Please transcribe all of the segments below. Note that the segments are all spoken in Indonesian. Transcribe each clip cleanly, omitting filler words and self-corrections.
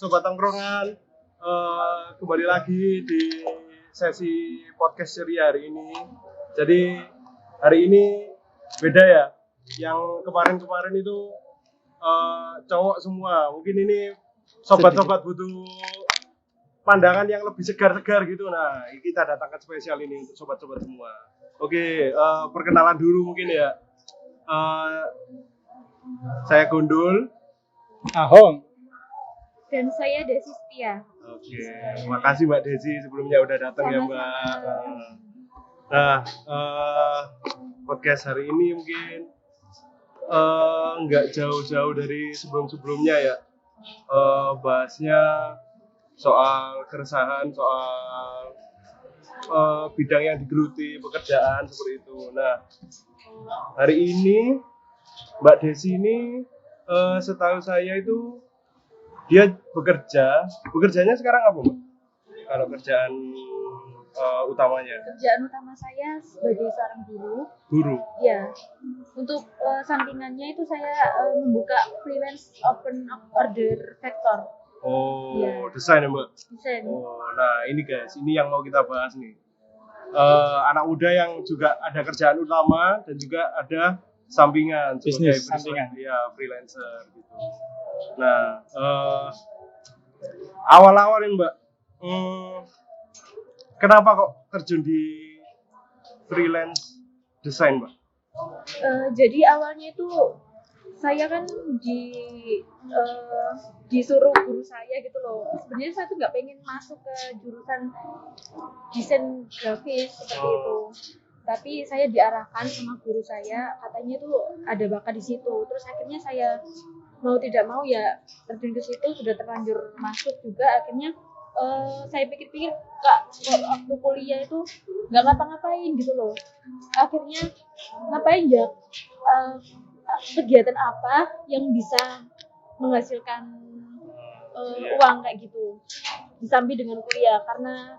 Sobat Tongkrongan, kembali lagi di sesi podcast ceria hari ini. Jadi hari ini beda ya. Yang kemarin-kemarin itu cowok semua. Mungkin ini sobat-sobat butuh pandangan yang lebih segar-segar gitu. Nah, kita datangkan spesial ini untuk sobat-sobat semua. Oke, perkenalan dulu mungkin ya. Saya Gundul. Ahong. Dan saya Desi Setia. Oke, makasih Mbak Desi sebelumnya udah datang ya Mbak. Nah, podcast hari ini mungkin nggak jauh-jauh dari sebelum-sebelumnya ya. Bahasnya soal keresahan, soal bidang yang digeluti, pekerjaan seperti itu. Nah, hari ini Mbak Desi ini setahu saya itu dia bekerjanya sekarang apa Mbak? Kalau kerjaan utamanya? Kerjaan utama saya sebagai seorang guru. Guru? Ya, untuk sampingannya itu saya membuka freelance open order vector. Oh, ya. Desain ya Mbak? Desain. Oh, nah ini guys, ini yang mau kita bahas nih. Anak muda yang juga ada kerjaan utama dan juga ada sampingan bisnis sebagai sampingan, ya freelancer gitu. Nah, awal-awal ini Mbak, kenapa kok terjun di freelance desain Mbak? Jadi awalnya itu saya kan disuruh guru saya gitu loh. Sebenarnya saya tuh nggak pengen masuk ke jurusan desain grafis seperti itu. Tapi saya diarahkan sama guru saya, katanya tuh ada bakat di situ. Terus akhirnya saya mau tidak mau ya terjun ke situ, sudah terlanjur masuk juga. Akhirnya saya pikir-pikir waktu kuliah itu nggak ngapa-ngapain gitu loh. Akhirnya ngapain ya, kegiatan apa yang bisa menghasilkan uang kayak gitu disambi dengan kuliah, karena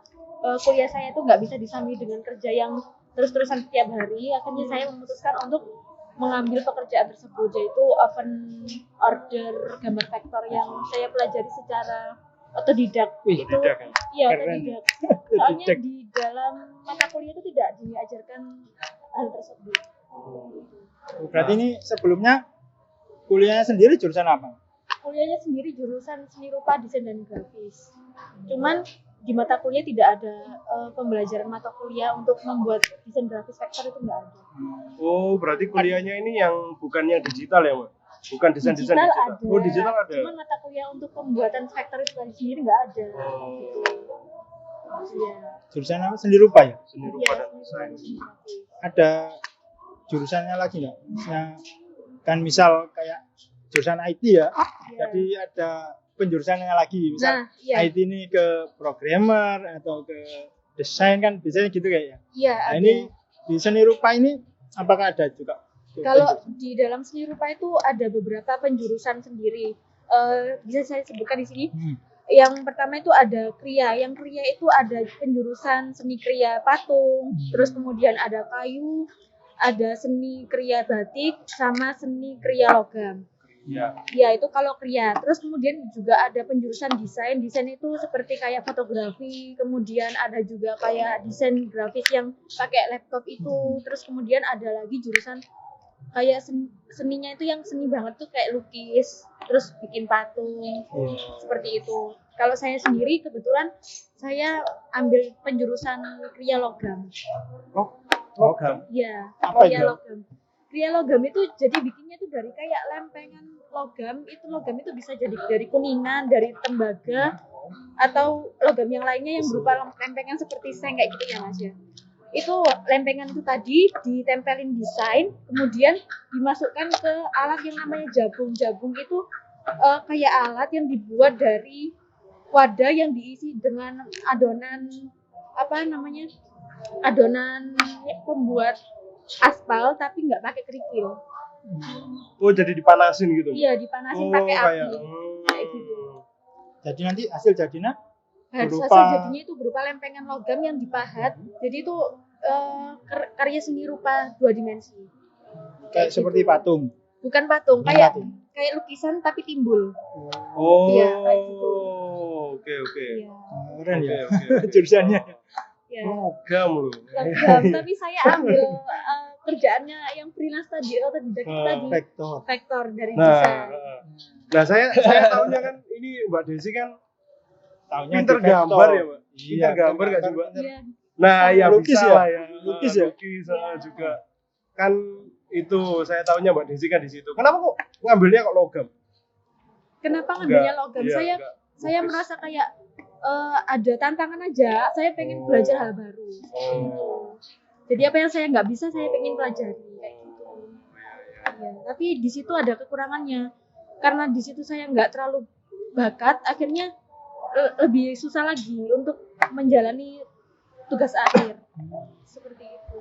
kuliah saya itu nggak bisa disambi dengan kerja yang terus-terusan setiap hari. Akhirnya saya memutuskan untuk mengambil pekerjaan tersebut, yaitu open order gambar vektor yang saya pelajari secara otodidak. Itu iya, otodidak. Soalnya di dalam mata kuliah itu tidak diajarkan hal tersebut. Berarti ini sebelumnya kuliahnya sendiri jurusan apa? Kuliahnya sendiri jurusan seni rupa, desain dan grafis. Cuman di mata kuliah tidak ada pembelajaran mata kuliah untuk membuat desain grafis vektor, itu nggak ada. Oh, berarti kuliahnya ini yang bukan yang digital ya Mbak? Bukan desain-desain digital? Ada. Oh, digital ada? Cuman mata kuliah untuk pembuatan vektor itu sendiri nggak ada. Iya. Jurusan apa? Seni rupa ya? Seni rupa dan desain. Ada jurusannya lagi nggak? Kan misal kayak jurusan IT ya, jadi ada penjurusannya lagi, misal IT ini ke programmer atau ke desain, kan biasanya gitu kayaknya. Iya. Nah, ini di seni rupa ini apakah ada juga? Kalau di dalam seni rupa itu ada beberapa penjurusan sendiri. Bisa saya sebutkan di sini. Yang pertama itu ada kriya. Yang kriya itu ada penjurusan seni kriya patung, terus kemudian ada kayu, ada seni kriya batik, sama seni kriya logam. Ya, itu kalau kriya. Terus kemudian juga ada penjurusan desain. Desain itu seperti kayak fotografi, kemudian ada juga kayak desain grafis yang pakai laptop itu. Terus kemudian ada lagi jurusan kayak seninya itu yang seni banget tuh kayak lukis, terus bikin patung, seperti itu. Kalau saya sendiri kebetulan saya ambil penjurusan kriya logam. Logam? Iya, kriya logam. Kriya logam itu jadi bikinnya tuh dari kayak lempengan logam. Itu logam itu bisa jadi dari kuningan, dari tembaga, atau logam yang lainnya yang berupa lempengan seperti seng kayak gitu ya Mas ya. Itu lempengan itu tadi ditempelin desain, kemudian dimasukkan ke alat yang namanya jabung. Jabung itu kayak alat yang dibuat dari wadah yang diisi dengan adonan adonan pembuat aspal, tapi nggak pakai kerikil. Oh, jadi dipanasin gitu? Iya, dipanasin pakai api. Kayak gitu. Jadi nanti hasil jadinya hasil jadinya itu berupa lempengan logam yang dipahat. Jadi itu karya seni rupa 2 dimensi. Kayak seperti patung. Bukan patung, Bukan kayak patung. kayak lukisan tapi timbul. Oh, Iya, kayak gitu. Oke. Iya. Keren ya Oke. jurusannya. Iya. Logam loh. Logam, tapi saya ambil kerjaannya yang freelance tadi, otodidak itu tadi. Vektor dari desain. Nah, saya tahunya kan ini Mbak Desi kan Taunya pinter di vektor. gambar ya, Mbak? Iya, Pinter gambar nggak sih, Mbak? Iya. Nah, ya Lukis bisa ya? lah ya. Lukis ya? Lukis juga. Kan itu saya tahunya Mbak Desi kan di situ. Kenapa kok ngambilnya kok logam? Kenapa ngambilnya logam? Iya, Saya lukis. merasa kayak ada tantangan aja. Saya pengen belajar hal baru. Oh. Jadi apa yang saya nggak bisa saya pengen pelajari kayak gitu. Ya, tapi di situ ada kekurangannya. Karena di situ saya nggak terlalu bakat, akhirnya lebih susah lagi untuk menjalani tugas akhir. Seperti itu.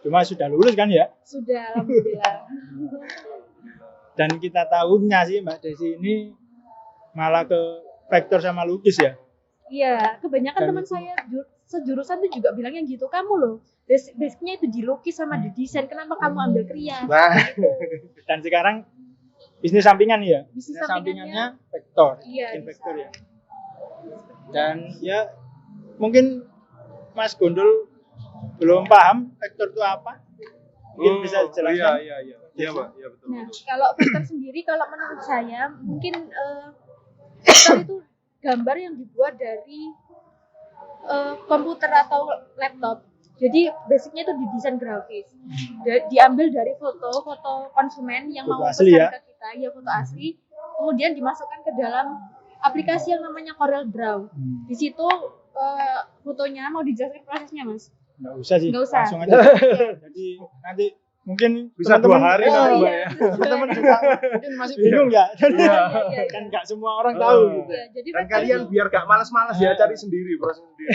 Cuma sudah lulus kan ya? Sudah, alhamdulillah. Dan kita tahunya sih Mbak Desi ini malah ke vektor sama lukis ya. Iya, kebanyakan Dan teman itu- saya sejurusan tuh juga bilangnya gitu. Kamu loh, basicnya itu di lukis sama di desain. Kenapa kamu ambil kria? Nah, Dan sekarang bisnis sampingan ya. Bisnis sampingannya vektor, Iya, bikin bisa. vektor ya. Dan ya mungkin Mas Gondol belum paham vektor itu apa. Mungkin bisa dijelaskan. Iya. Iya, Mbak. Iya, betul. Nah, kalau vektor sendiri, kalau menurut saya mungkin vektor itu gambar yang dibuat dari komputer atau laptop. Jadi basicnya itu di desain grafis. Diambil dari foto konsumen yang Foto mau asli pesan ya? ke kita, ya foto asli. Kemudian dimasukkan ke dalam aplikasi yang namanya Corel Draw. Di situ fotonya mau dijelaskan prosesnya, Mas? Nggak usah sih, Nggak usah. langsung aja. Jadi nanti mungkin Bisa 2 hari oh, nanti, Mbak iya. ya. teman-teman juga mungkin masih bingung ya. Iya. Kan nggak semua orang tahu gitu. Iya, jadi Dan vektor kalian itu- biar gak malas-malas ya cari sendiri, proses sendiri.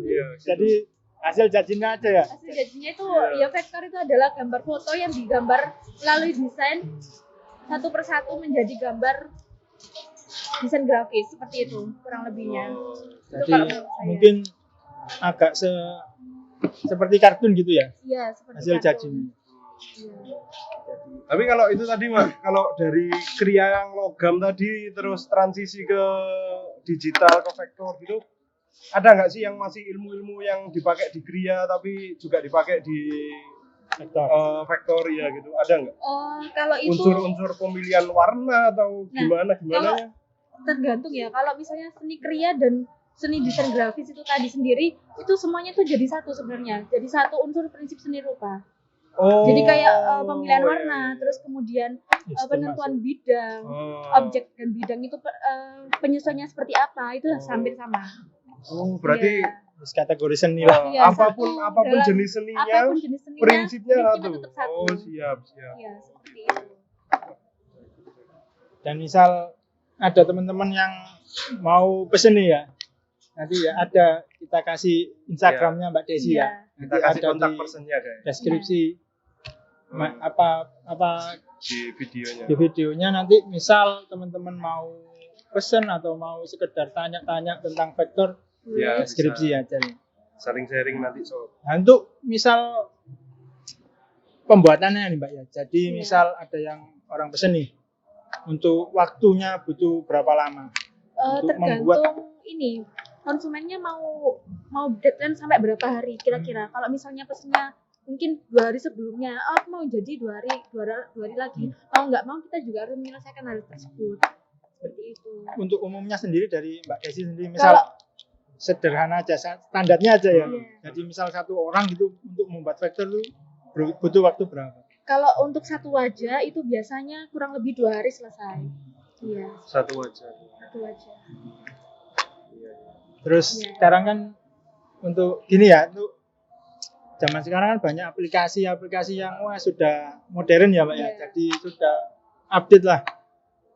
Iya. Jadi hasil jadinya aja ya. hasil jadinya itu ya vektor itu adalah gambar foto yang digambar melalui desain satu persatu menjadi gambar desain grafis seperti itu kurang lebihnya. Itu Jadi kalau menurut saya. mungkin agak seperti kartun gitu ya Iya, seperti hasil kartun. jadinya. Iya. Tapi kalau itu tadi, Mak, kalau dari kria yang logam tadi terus transisi ke digital ke vektor gitu, ada nggak sih yang masih ilmu-ilmu yang dipakai di kria tapi juga dipakai di Vektor. vektor ya gitu? Ada nggak? Kalau itu Unsur-unsur pemilihan warna atau Nah, gimana? tergantung ya. Kalau misalnya seni kria dan seni desain grafis itu tadi sendiri itu semuanya tuh jadi satu sebenarnya. Jadi satu unsur prinsip seni rupa. Oh. Jadi kayak pemilihan iya, warna, iya. terus kemudian Sistem penentuan bidang, Oh. objek dan bidang itu penyesuaiannya seperti apa itu hampir sama. Oh, berarti Iya. Terus kategori seni lah. Iya, apapun satu dalam- jenis seninya, apapun jenis seninya, prinsipnya satu. tetap satu. Oh, siap. Iya, seperti itu. Dan misal ada teman-teman yang mau pesen nih ya, nanti ya ada kita kasih Instagramnya Mbak Desi Iya. ya. Kita Nanti kasih ada kontak di personnya guys deskripsi apa di videonya. di videonya. Nanti misal teman-teman mau pesen atau mau sekedar tanya-tanya tentang vektor, Ya, deskripsi bisa aja nih. sharing-sharing nanti sob. Nah, untuk misal pembuatannya nih Mbak ya. Jadi Iya. misal ada yang orang pesen nih, untuk waktunya butuh berapa lama? Untuk Tergantung ini konsumennya mau deadline sampai berapa hari kira-kira. Kalau misalnya pesennya mungkin 2 hari sebelumnya, aku mau jadi 2 hari lagi. Mau nggak mau kita juga harus menyelesaikan hal tersebut. Seperti itu. Untuk umumnya sendiri dari Mbak Desi sendiri, misal Kalau sederhana aja, standarnya aja ya. Iya. Jadi misal satu orang gitu untuk membuat vektor itu butuh waktu berapa? kalau untuk satu wajah itu biasanya kurang lebih 2 hari selesai. Iya, Satu aja. satu wajah. Terus Iya. sekarang kan untuk gini ya, untuk zaman sekarang kan banyak aplikasi-aplikasi yang wah sudah modern ya Mbak ya. Iya. Jadi sudah update lah.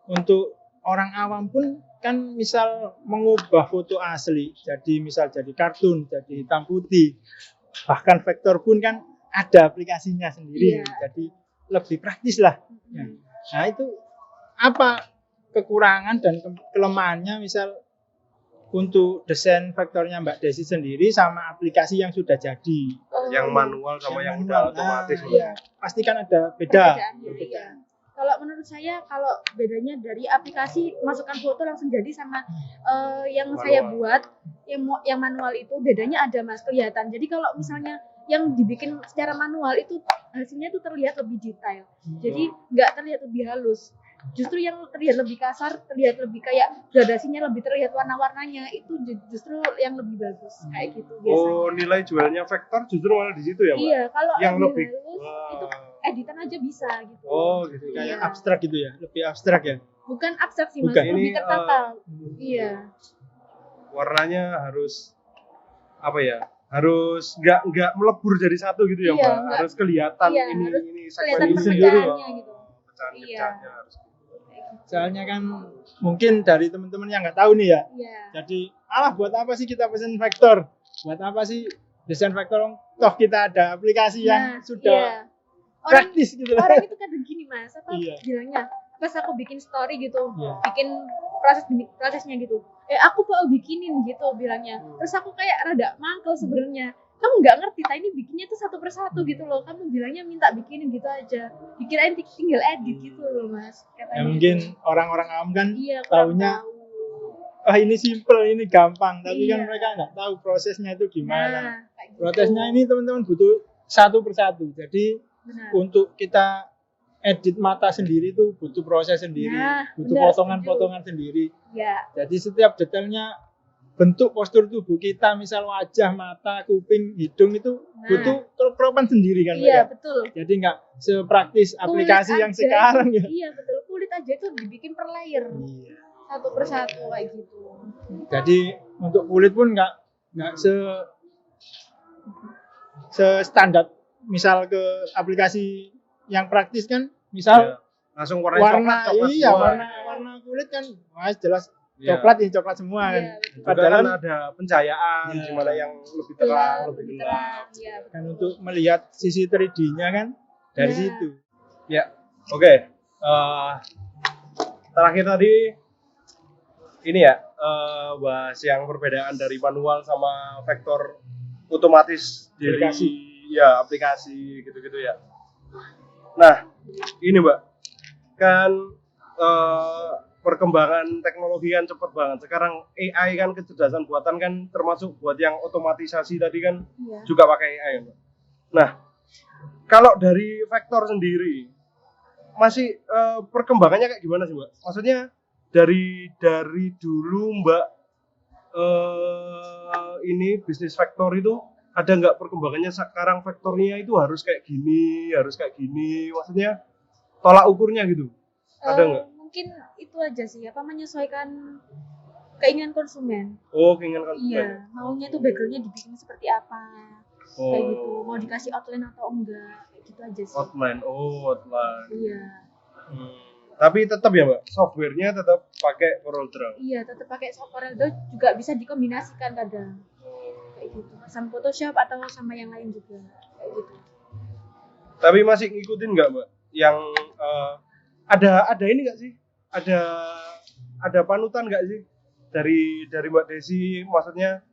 Untuk orang awam pun kan misal mengubah foto asli, jadi misal jadi kartun, jadi hitam putih, bahkan vektor pun kan ada aplikasinya sendiri. Iya. Jadi lebih praktis lah. Ya. Nah itu apa kekurangan dan kelemahannya misal untuk desain vektornya Mbak Desi sendiri sama aplikasi yang sudah jadi. Yang manual sama yang udah otomatis. Iya, pasti kan ada beda. Perbedaannya, iya. Kalau menurut saya, kalau bedanya dari aplikasi masukkan foto langsung jadi sama yang Manual. saya buat, yang manual itu bedanya ada Mas, kelihatan. Jadi kalau misalnya yang dibikin secara manual itu hasilnya tuh terlihat lebih detail. Jadi nggak terlihat lebih halus. Justru yang terlihat lebih kasar, terlihat lebih kayak gradasinya lebih terlihat warna-warnanya, itu justru yang lebih bagus kayak gitu biasanya. Oh, nilai jualnya vektor justru malah di situ ya, Mbak? Iya, kalau Yang lebih lebih halus itu editan aja bisa gitu. Oh, gitu. Kayak Iya. abstrak gitu ya, lebih abstrak ya. Bukan abstrak sih Mas, Bukan. lebih Ini, tertata. Iya. Warnanya harus apa ya? Harus nggak melebur jadi satu gitu ya, Iya, Mbak? nggak. Harus kelihatan Iya, ini harus segmen kelihatan ini sendiri. perpecahannya gitu. Pecahan-pecahannya harus. Soalnya kan mungkin dari teman-teman yang nggak tahu nih ya. Iya. Jadi, buat apa sih kita pesen vektor? Buat apa sih desain vektor? Toh kita ada aplikasi yang sudah iya. Orang praktis gitu loh. orang itu kadang gini Mas, apa Iya. bilangnya? Pas aku bikin story gitu, Iya. bikin prosesnya gitu. Aku mau bikinin gitu bilangnya. Terus aku kayak rada mangkel sebenarnya. Kamu nggak ngerti, ini bikinnya tuh satu persatu gitu loh. Kamu bilangnya minta bikinin gitu aja. Dikirain tinggal edit gitu loh Mas. Ya, Katanya. mungkin orang-orang awam kan Iya, kurang taunya tahu. ini simple, ini gampang, tapi Iya. kan mereka nggak tahu prosesnya itu gimana. Nah, kayak gitu. Prosesnya ini teman-teman butuh satu persatu. Jadi Benar. untuk kita edit mata sendiri itu butuh proses sendiri, Nah, butuh benar, potongan-potongan sendiri. Ya, Jadi setiap detailnya, bentuk postur tubuh kita, misal wajah, mata, kuping, hidung itu Nah. butuh keropan sendiri kan iya mereka. betul. Jadi nggak sepraktis aplikasi Kulit yang aja sekarang ya. itu- Iya betul, kulit aja itu dibikin per layer Iya. satu persatu kayak gitu. Jadi untuk kulit pun nggak standar. Misal ke aplikasi yang praktis kan, misal Ya. Langsung warna coklat iya semua. warna kulit kan, jelas Iya. coklat ya coklat semua kan. Iya, betul. Padahal Padahal kan ada pencahayaan Iya. gimana yang lebih terang, lebih lebih gelap. terang. Iya, betul. kan untuk melihat sisi 3D-nya kan dari Iya. situ. Ya, oke. Terakhir tadi ini ya bahas yang perbedaan dari manual sama vektor otomatis dari Aplikasi. ya aplikasi gitu-gitu ya. Nah, ini Mbak, kan perkembangan teknologi kan cepet banget. Sekarang AI kan kecerdasan buatan kan termasuk buat yang otomatisasi tadi kan Iya. juga pakai AI kan, Mbak. Nah, kalau dari vektor sendiri masih perkembangannya kayak gimana sih Mbak? Maksudnya dari dulu Mbak ini bisnis vektor itu ada nggak perkembangannya sekarang vektornya itu harus kayak gini, maksudnya tolak ukurnya gitu? Ada nggak? Mungkin itu aja sih, menyesuaikan keinginan konsumen. Oh, keinginan konsumen. Iya, maunya tuh backgroundnya dibikin seperti apa, Oh, kayak gitu. Mau dikasih outline atau enggak, kayak gitu aja sih. outline. Iya, Tapi tetap ya Mbak, softwarenya tetap pakai CorelDRAW. iya tetap pakai software itu juga bisa dikombinasikan kadang, kayak gitu. Sama Photoshop atau sama yang lain juga, kayak gitu. Tapi masih ngikutin nggak Mbak? Yang ada ini nggak sih? Ada panutan nggak sih dari Mbak Desi? Maksudnya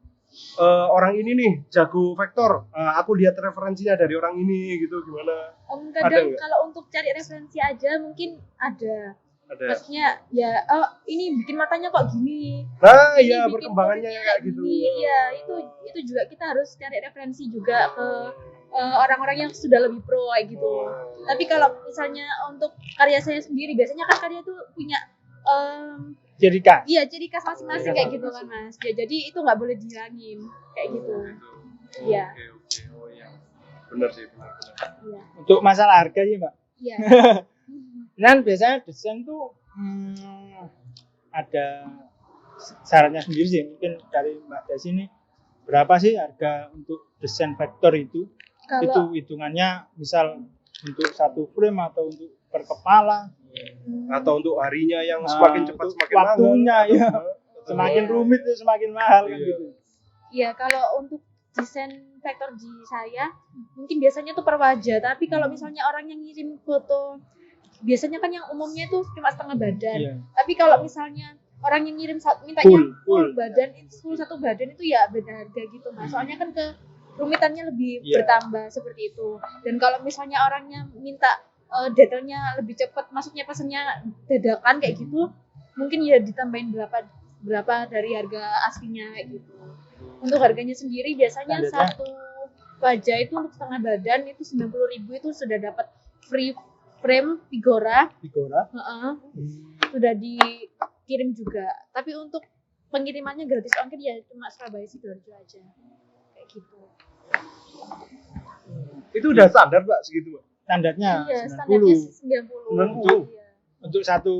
orang ini nih jago vektor. Aku lihat referensinya dari orang ini gitu, gimana? Ada Kadang nggak? kalau untuk cari referensi aja mungkin ada. Ada. Maksudnya ya, ini bikin matanya kok gini. Nah, Ini iya bikin perkembangannya kulitnya kayak gitu. gini. Iya, itu juga kita harus cari referensi juga ke orang-orang yang sudah lebih pro kayak gitu. Tapi kalau misalnya untuk karya saya sendiri, biasanya kan karya itu punya Jadi kan iya ciri khas masing-masing Ciri khas kayak gitu kan Mas. Ya, jadi itu nggak boleh dihilangin kayak gitu. Iya. Oke. Oh iya. Benar sih, benar. Iya. untuk masalah harga sih Mbak. Iya. Dan biasanya desain tuh ada syaratnya sendiri sih. Mungkin dari Mbak Desi ini berapa sih harga untuk desain vektor itu? Itu Kalau hitungannya misal untuk satu frame atau untuk per kepala, Atau untuk harinya yang semakin cepat untuk semakin waktunya, mahal. ya. Semakin rumit itu semakin mahal kan Iya. gitu. iya, kalau untuk desain vektor di saya mungkin biasanya tuh per wajah, tapi kalau misalnya orang yang ngirim foto biasanya kan yang umumnya tuh cuma setengah badan. Iya. Tapi kalau misalnya orang yang ngirim mintanya Full. badan itu full satu badan itu ya beda harga gitu mas. Soalnya kan kerumitannya lebih bertambah seperti itu. Dan kalau misalnya orangnya minta detailnya lebih cepat, maksudnya pesannya dadakan kayak gitu, mungkin ya ditambahin berapa dari harga aslinya kayak gitu. Untuk harganya sendiri biasanya satu wajah itu untuk setengah badan itu 90.000 itu sudah dapat free frame figura. Sudah dikirim juga. Tapi untuk pengirimannya gratis ongkir ya cuma Surabaya Sidoarjo aja. Kayak gitu. Itu udah standar Pak segitu Pak? Standarnya Iya, 90. standarnya 90. Iya. Untuk satu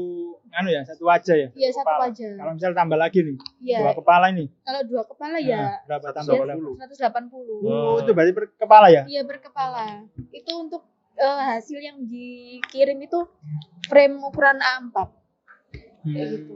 satu wajah ya. Iya, satu wajah. Kalau misal tambah lagi nih, Iya. 2 kepala ini. Kalau 2 kepala ya Berapa tambah? 180. Oh, itu berarti per kepala ya? Iya, berkepala. Itu untuk hasil yang dikirim itu frame ukuran A4. Kayak gitu.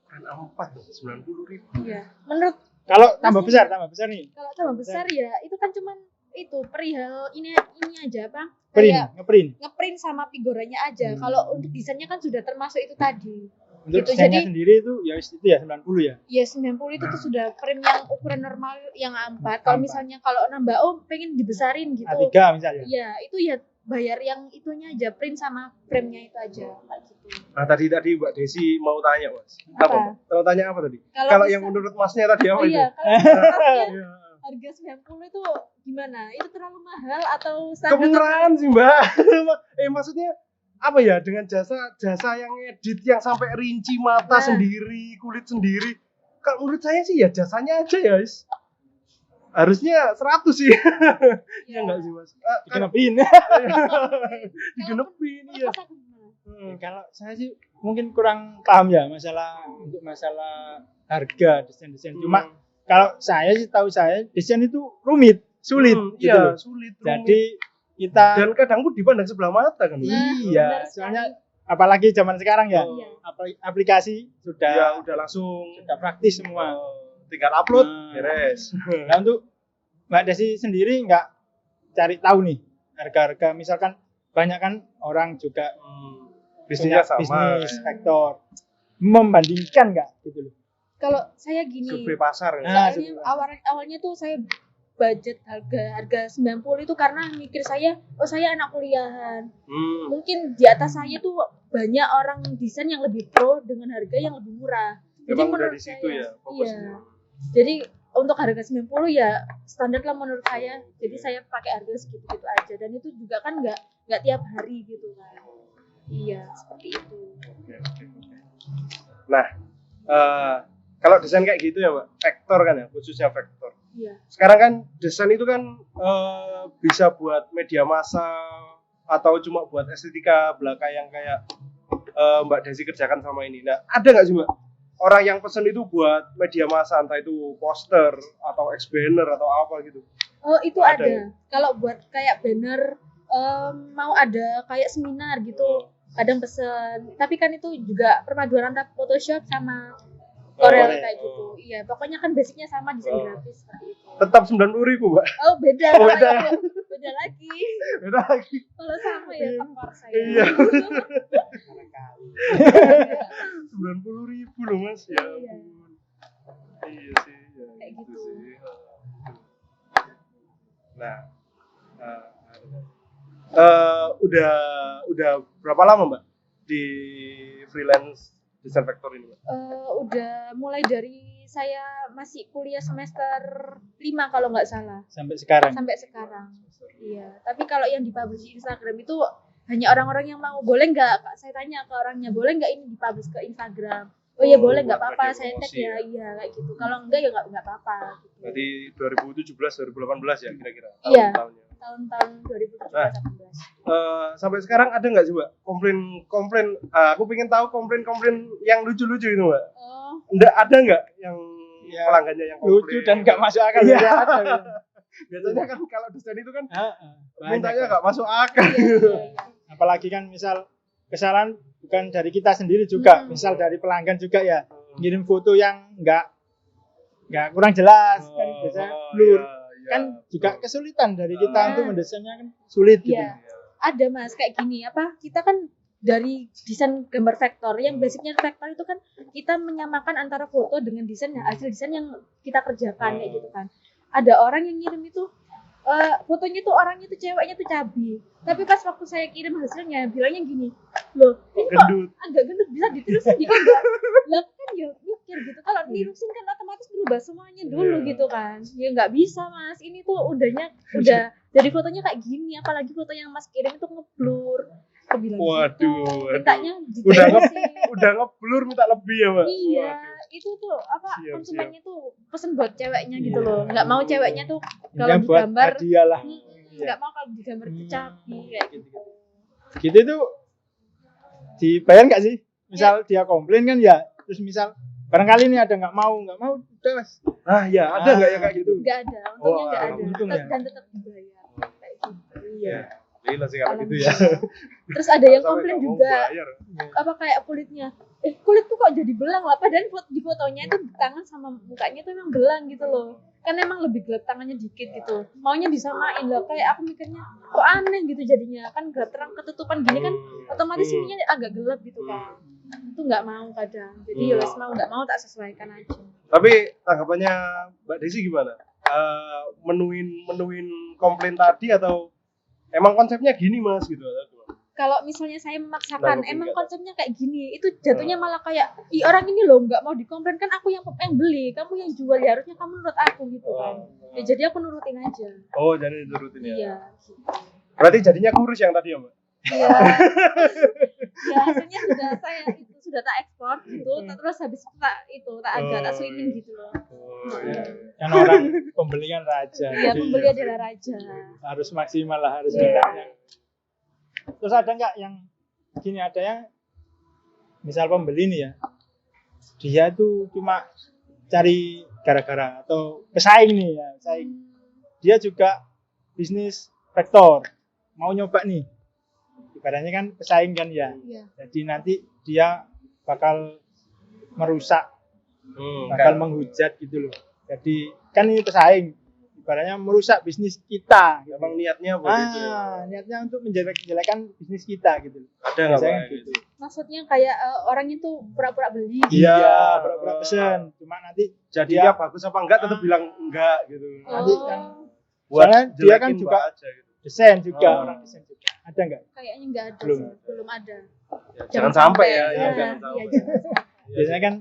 Kan A4 tuh 90.000. Iya. Menurut Kalau tambah besar nih. kalau tambah besar ya itu kan cuman itu perihal ini aja apa? Ngeprint. Ngeprint sama figuranya aja. Kalau untuk desainnya kan sudah termasuk itu tadi. Untuk Gitu, desainnya jadi- sendiri itu ya itu ya 90 ya. Ya 90 itu tuh sudah frame yang ukuran normal yang A4. Kalau misalnya kalau nambah pengen dibesarin gitu. A3 misalnya. Iya, itu ya bayar yang itunya aja, print sama frame-nya itu aja kayak gitu. Nah tadi Mbak Desi mau tanya Mas. Apa? Mau tanya apa tadi? Kalau Kalau bisa- yang menurut Masnya tadi apa Oh itu? iya, kalau Iya. harga 90 itu gimana? Itu terlalu mahal atau standar? Kemurahan sih Mbak. Maksudnya apa ya, dengan jasa yang edit yang sampai rinci mata sendiri, kulit sendiri. Kalau menurut saya sih ya jasanya aja ya guys. Harusnya 100 sih. Ya enggak sih Mas? Digenepin. Digenepin ya. Pas aku gimana? Kalau saya sih mungkin kurang paham ya masalah harga desain. Cuma kalau saya sih tahu saya desain itu sulit gitu iya, loh. sulit. Jadi kita Dan kadang pun dipandang sebelah mata kan. Nah, iya, benar soalnya sekali. apalagi zaman sekarang ya. Iya. Aplikasi Ya sudah udah langsung praktis semua. tinggal upload, Nah. beres. Nah, untuk Mbak Desi sendiri nggak cari tahu nih harga-harga, misalkan banyak kan orang juga Bisnisnya punya sama. bisnis sektor, membandingkan nggak gitu loh. Kalau saya gini, Survei pasar. Nah, soalnya awalnya tuh saya budget harga 90 itu karena mikir saya anak kuliahan. Mungkin di atas saya tuh banyak orang desain yang lebih pro dengan harga yang lebih murah. Jadi Emang udah menurut di situ saya, ya fokusnya. iya. Jadi untuk harga 90 ya standar lah menurut saya. Jadi saya pakai harga segitu-gitu aja, dan itu juga kan nggak tiap hari gitu kan. Iya, seperti itu. Oke. Nah, kalau desain kayak gitu ya Mbak, vektor kan ya, khususnya vektor. Iya. Sekarang kan desain itu kan bisa buat media massa atau cuma buat estetika belaka yang kayak Mbak Desi kerjakan sama ini. Nah, ada nggak sih Mbak orang yang pesen itu buat media massa, entah itu poster atau banner atau apa gitu? Oh, itu Ada ada. ya? Kalau buat kayak banner mau ada kayak seminar gitu, kadang pesen. Tapi kan itu juga perpaduan antara Photoshop sama Corel Corel. kayak gitu. Iya, pokoknya kan basicnya sama, desain grafis seperti itu. Tetap 90.000 Mbak. Oh, beda. Oh, beda. Beda lagi. Beda lagi. Kalau sama ya tekor saya. Iya. Iya. 90.000 loh Mas. Ya Iya. ampun. Iya sih. Ya, Kayak gitu. sih. Nah, udah berapa lama Mbak di freelance desain vektor ini Mbak? Udah mulai dari saya masih kuliah semester 5 kalau nggak salah. Sampai sekarang. Sampai sekarang. Iya, tapi kalau yang dipublish di Instagram itu hanya orang-orang yang mau. Boleh nggak? Kak, saya tanya ke orangnya, boleh nggak ini dipublish ke Instagram? Oh iya, boleh, nggak buat apa-apa, media saya tag promosi ya, ya. iya kayak gitu. Kalau enggak ya nggak apa-apa. Gitu. Berarti 2017 2018 ya kira-kira Iya. tahun-tahunnya. Tahun-tahun 2017-18. Sampai sekarang ada nggak sih Mbak komplain? Aku pengen tahu komplain yang lucu-lucu itu Mbak. Oh, Ada nggak yang Ya, pelanggannya yang komplain? lucu dan nggak masuk akal. Iya. Ya, ada. Biasanya kan kalau desain itu kan Banyak, mintanya Pak. nggak masuk akal. iya. Apalagi kan misal kesalahan bukan dari kita sendiri juga, misal dari pelanggan juga ya, ngirim foto yang nggak kurang jelas kan biasanya blur, kan juga kesulitan dari kita Ah. untuk mendesainnya kan sulit gitu. Iya. Ada Mas, kayak gini apa? Kita kan dari desain gambar vektor. Yang basicnya vektor itu kan kita menyamakan antara foto dengan desain hasil desain yang kita kerjakan kayak gitu kan. Ada orang yang ngirim itu fotonya tuh orangnya tuh ceweknya tuh cabi. Tapi pas waktu saya kirim hasilnya bilangnya gini, loh ini kok agak gendut, bisa ditirusin dikit nggak? Lah kan ya mikir gitu, kalau nirusin kan otomatis berubah semuanya dulu gitu kan. Ya nggak bisa mas, ini tuh udah jadi fotonya kayak gini, apalagi foto yang mas kirim itu ngeblur. Aku bilang Waduh, gitu, mintanya udah ngeblur minta lebih ya mbak. Iya, itu tuh konsumennya tuh pesen buat ceweknya gitu loh, nggak mau ceweknya tuh kalau buat digambar hadiah lah. nggak mau kalau digambar kecapi kayak gitu. Gitu tuh dibayar nggak sih? Misal dia komplain kan ya, terus misal barangkali ini ada nggak mau udah mas. Ya ada nggak ya kayak gitu? Nggak ada, untungnya nggak ada, untung ya. dan tetap dibayar kayak gitu. Iya. Gila sih kalau gitu ya. Terus ada yang Sampai komplain nggak mau juga, bayar. apa kayak kulitnya, kulit tuh kok jadi belang lah, padahal di fotonya itu tangan sama mukanya tuh emang belang gitu loh, kan emang lebih gelap tangannya dikit gitu, maunya disamain lah, kayak aku mikirnya kok aneh gitu jadinya, kan gelap terang ketutupan gini kan otomatis ininya agak gelap gitu kan, itu nggak mau kadang, jadi ya wes mau nggak mau tak sesuaikan aja. Tapi tanggapannya Mbak Desi gimana? Menuin komplain tadi atau emang konsepnya gini mas gitu? Kalau misalnya saya memaksakan, emang konsepnya kayak gini, itu jatuhnya malah kayak, orang ini loh nggak mau dikomplain, kan aku yang beli, kamu yang jual, ya harusnya kamu nurut aku gitu kan. Ya jadi aku nurutin aja. Oh, jadi nurutin ya? Iya. Berarti jadinya kurus yang tadi ya mbak? Iya. Ya hasilnya sudah tak ekspor gitu, terus habis itu tak agak tak slimin gitu loh. Kan orang pembeli kan raja. Iya, pembeli adalah raja. Harus maksimal lah, harus mintanya. Terus ada nggak yang gini, ada yang misal pembeli nih ya, dia tuh cuma cari gara-gara atau pesaing nih ya, pesaing. Dia juga bisnis vektor, mau nyoba nih, ibaratnya kan pesaing kan ya. Jadi nanti dia bakal merusak, bakal menghujat gitu loh. Jadi kan ini pesaing, ibaratnya merusak bisnis kita. Emang niatnya buat itu? Niatnya untuk menjelek-jelekan bisnis kita gitu. Ada nggak Pak? Gitu. Maksudnya kayak orang itu pura-pura beli. Iya, pura-pura pesen. Cuma nanti jadinya bagus apa enggak tetap bilang enggak gitu. Nanti kan soalnya dia kan juga aja, gitu. Desain juga, orang desain juga. Ada nggak? Kayaknya nggak ada. Belum ada. Ya, jangan sampai ya. Jangan sampai. Biasanya kan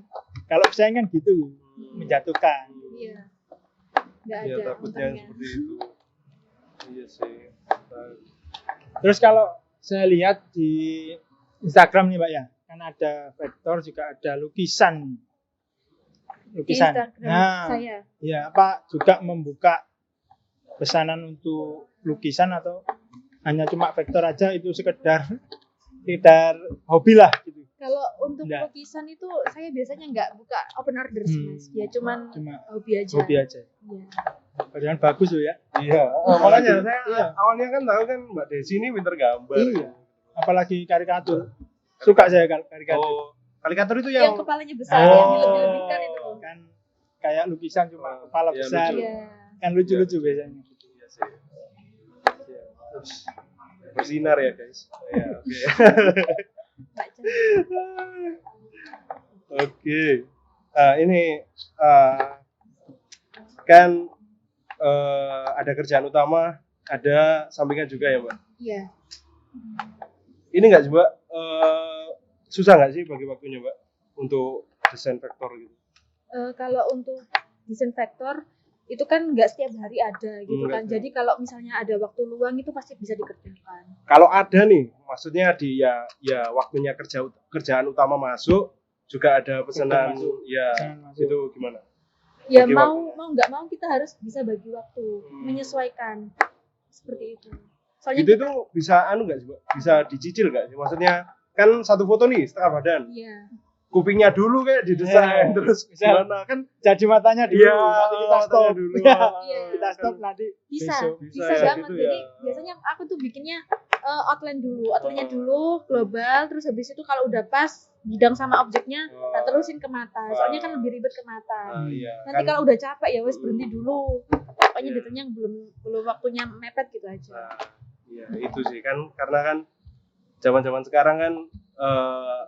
kalau pesaing kan gitu, menjatuhkan. Iya. Nggak ada. Ya takutnya seperti itu. Iya sih. Terus kalau saya lihat di Instagram nih Mbak ya, kan ada vektor juga ada lukisan. Instagram saya. Ya, apa juga membuka pesanan untuk lukisan atau hanya cuma vektor aja, itu sekedar hobi lah gitu. Kalau untuk lukisan itu saya biasanya nggak buka open order sih mas, ya cuma hobi aja. Hobi aja. Iya. Padahal bagus loh ya. Iya. Makanya saya awalnya kan tahu kan Mbak Desi ini pinter gambar. Iya. Apalagi karikatur. Suka saya karikatur. Oh, karikatur itu yang kepalanya besar, yang dilebih-lebihkan itu. Kan kayak lukisan cuma kepala besar. Iya. Kan lucu-lucu biasanya. Iya sih. Terus bersinar ya guys. Ya, oke. Oke. Ini kan ada kerjaan utama, ada sampingan juga ya Mbak? Iya. Ini nggak Mbak, susah nggak sih bagi waktunya Mbak untuk desain vektor gitu? Kalau untuk desain vektor itu kan nggak setiap hari ada gitu kan. Jadi kalau misalnya ada waktu luang itu pasti bisa dikerjakan. Kalau ada nih, maksudnya di ya waktunya kerjaan utama masuk, juga ada pesanan itu gimana? Ya bagi mau nggak mau kita harus bisa bagi waktu, menyesuaikan seperti itu. Soalnya itu tuh bisa nggak sih, Mbak? Bisa dicicil nggak sih? Maksudnya kan satu foto nih setengah badan. Iya. Kupingnya dulu kayak didesain, terus gimana kan jadi matanya dulu, nanti kita stop dulu. Kita stop nanti bisa ya, banget. gitu Jadi ya. biasanya aku tuh bikinnya outline outline-nya dulu global, terus habis itu kalau udah pas bidang sama objeknya, kita terusin ke mata. Soalnya kan lebih ribet ke mata. Nanti kan, kalau udah capek ya wes berhenti dulu. Pokoknya datanya belum waktunya mepet gitu aja. Iya itu sih kan, karena kan zaman-zaman sekarang kan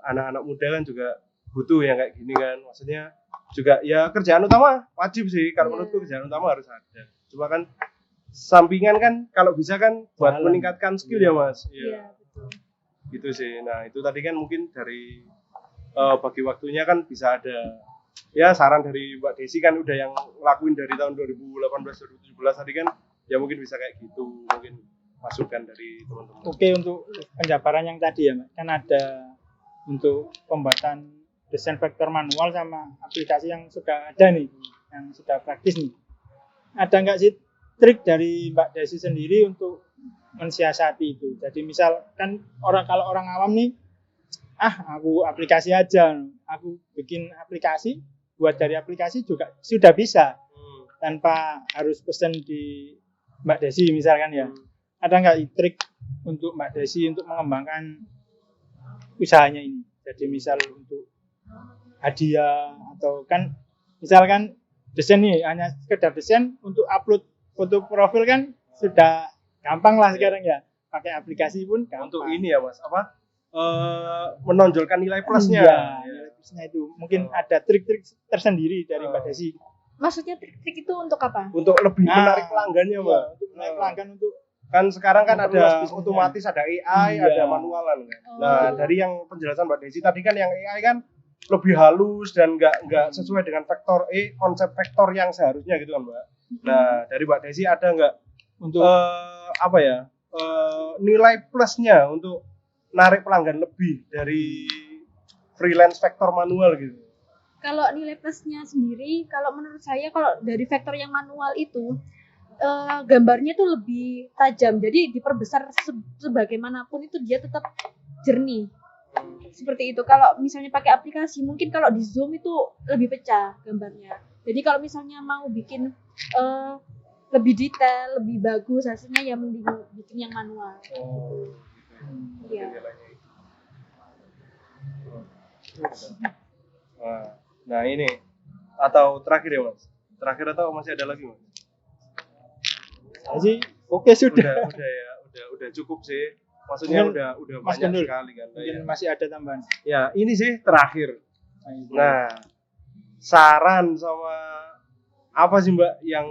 anak-anak muda kan juga butuh yang kayak gini kan. Maksudnya juga ya kerjaan utama wajib sih. Kalau menurutku kerjaan utama harus ada. Cuma kan sampingan kan kalau bisa kan buat Jalan. meningkatkan skill ya Mas. Iya, betul. Gitu sih. Nah itu tadi kan mungkin dari bagi waktunya kan bisa ada ya saran dari Mbak Desi kan udah yang ngelakuin dari tahun 2018 2017 tadi kan ya mungkin bisa kayak gitu, mungkin masukan dari teman-teman. Oke, untuk penjabaran yang tadi ya, Mbak, kan ada untuk pembuatan desain vektor manual sama aplikasi yang sudah ada nih, yang sudah praktis nih. Ada nggak sih trik dari Mbak Desi sendiri untuk mensiasati itu? Jadi misal kan kalau orang awam nih, aku aplikasi aja, aku bikin aplikasi, buat dari aplikasi juga sudah bisa tanpa harus pesen di Mbak Desi misalkan ya. Ada nggak trik untuk Mbak Desi untuk mengembangkan usahanya ini? Jadi misal untuk hadiah atau kan misalkan desain nih hanya sekedar desain untuk upload foto profil kan sudah gampang lah sekarang ya, pakai aplikasi pun gampang. Untuk ini ya Mas, apa menonjolkan nilai plusnya. Iya, nilai plusnya itu mungkin ada trik-trik tersendiri dari Mbak Desi. Maksudnya trik-trik itu untuk apa? Untuk lebih menarik pelanggannya Mbak. Untuk menarik pelanggan untuk Kan sekarang kan ada Bisnisnya. otomatis, ada AI, Iya. ada manualan kan. Nah dari yang penjelasan Mbak Desi tadi kan yang AI kan lebih halus dan nggak sesuai dengan konsep vektor yang seharusnya gitu kan Mbak. Nah dari Mbak Desi ada nggak untuk nilai plusnya untuk narik pelanggan lebih dari freelance vektor manual gitu? Kalau nilai plusnya sendiri, kalau menurut saya kalau dari vektor yang manual itu gambarnya tuh lebih tajam, jadi diperbesar sebagaimanapun itu dia tetap jernih. Seperti itu. Kalau misalnya pakai aplikasi, mungkin kalau di zoom itu lebih pecah gambarnya. Jadi kalau misalnya mau bikin lebih detail, lebih bagus hasilnya, ya mending bikin yang manual. Iya. Nah ini atau terakhir ya Mas? Terakhir atau masih ada lagi Mas? sih oke sudah. Udah cukup sih. Maksudnya Mungkin udah Mas banyak Gendul, sekali kan. mungkin Ya. masih ada tambahan. Ya ini sih terakhir. itu. Nah saran sama apa sih Mbak yang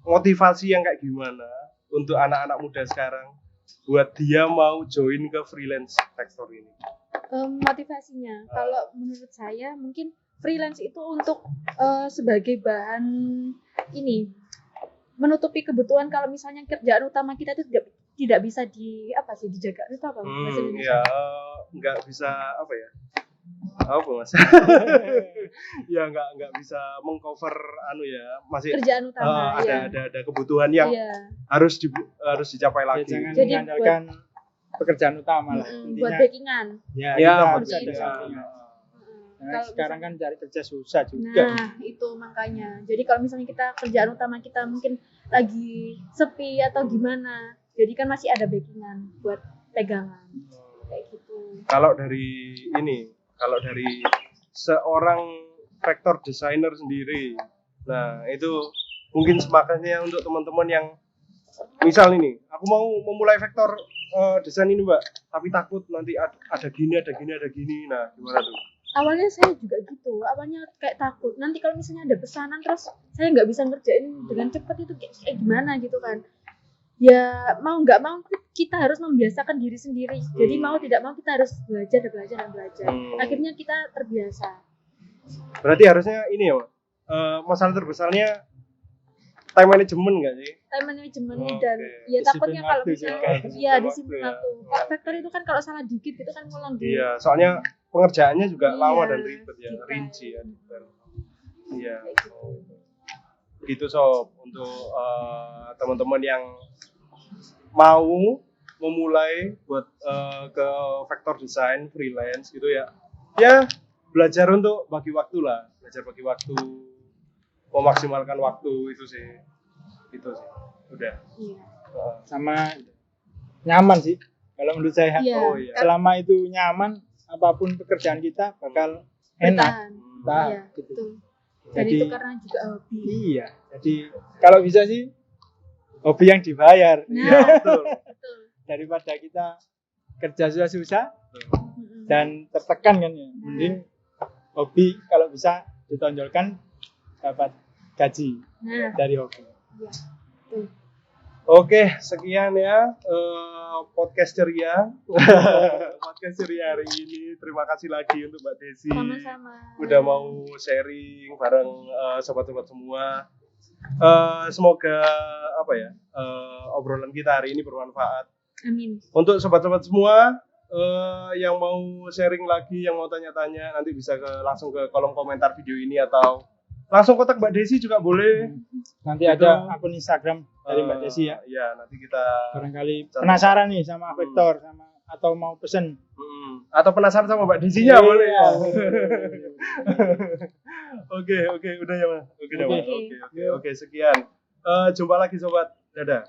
motivasi yang kayak gimana untuk anak-anak muda sekarang buat dia mau join ke freelance vektor ini? Motivasinya, kalau menurut saya mungkin freelance itu untuk sebagai bahan ini menutupi kebutuhan kalau misalnya kerjaan utama kita itu tidak bisa dijaga itu apa bahasa Indonesia? Ya nggak bisa mas ya nggak bisa mengcover masih Kerjaan utama ada kebutuhan yang iya. harus dicapai Ya, lagi. jangan Jadi mengandalkan pekerjaan utama lah. Buat backingan. Ya, Ya, kita buat harus ada backingan. sampingan. Nah, Kalau sekarang kan cari kerja susah juga. Nah, itu makanya. Jadi kalau misalnya kita kerjaan utama kita mungkin lagi sepi atau gimana, jadi kan masih ada backingan buat pegangan. Kayak gitu. Kalau dari seorang vektor designer sendiri, nah itu mungkin semangatnya untuk teman-teman yang misal ini, aku mau memulai vektor desain ini Mbak, tapi takut nanti ada gini, nah gimana tuh? Awalnya saya juga gitu, awalnya kayak takut. Nanti kalau misalnya ada pesanan terus saya nggak bisa ngerjain dengan cepat itu kayak gimana gitu kan. Ya mau nggak mau kita harus membiasakan diri sendiri. Jadi mau tidak mau kita harus belajar. Akhirnya kita terbiasa. Berarti harusnya ini ya Mbak, masalah terbesarnya time management nggak sih? Time management Oke. dan ya Disiplin takutnya kalau waktu misalnya juga. iya disiplin Waktu ya. waktu. Kalau vektor itu kan kalau salah dikit itu kan ngulang di Iya, soalnya pengerjaannya juga Iya, lama dan ribet ya, detail. rinci ya. detail. Iya. Kayak gitu. Gitu sob untuk teman-teman yang mau memulai buat ke vektor desain freelance gitu ya. Ya belajar untuk bagi waktu lah, memaksimalkan waktu itu sih. Udah. Iya. Sama nyaman sih kalau menurut saya. Iya. Oh iya. Selama itu nyaman, apapun pekerjaan kita bakal enak. Bertahan. Nah, Iya, gitu. betul. Dan Jadi- itu karena juga hobi. Iya. Jadi kalau bisa sih hobi yang dibayar. Nah, Betul. betul. Daripada kita kerja susah-susah Mm-mm. dan tertekan kan ya. Mending hobi kalau bisa ditonjolkan dapat gaji Nah, dari hobi. iya. Betul. Oke, sekian ya podcast ceria. Podcast ceria hari ini. Terima kasih lagi untuk Mbak Desi. Sama-sama. Udah mau sharing bareng sobat-sobat semua. Semoga apa ya obrolan kita hari ini bermanfaat. Amin. Untuk sobat-sobat semua yang mau sharing lagi, yang mau tanya-tanya, nanti bisa langsung ke kolom komentar video ini atau langsung kontak Mbak Desi juga boleh. Nanti Gitu. ada akun Instagram dari Mbak Desi ya. Iya, nanti kita Barangkali penasaran nih sama Vektor sama atau mau pesen. atau penasaran sama Mbak Desinya Iya. boleh ya. Oke, udah ya, Mas. Oke, Oke. sekian. Jumpa lagi sobat. Dadah.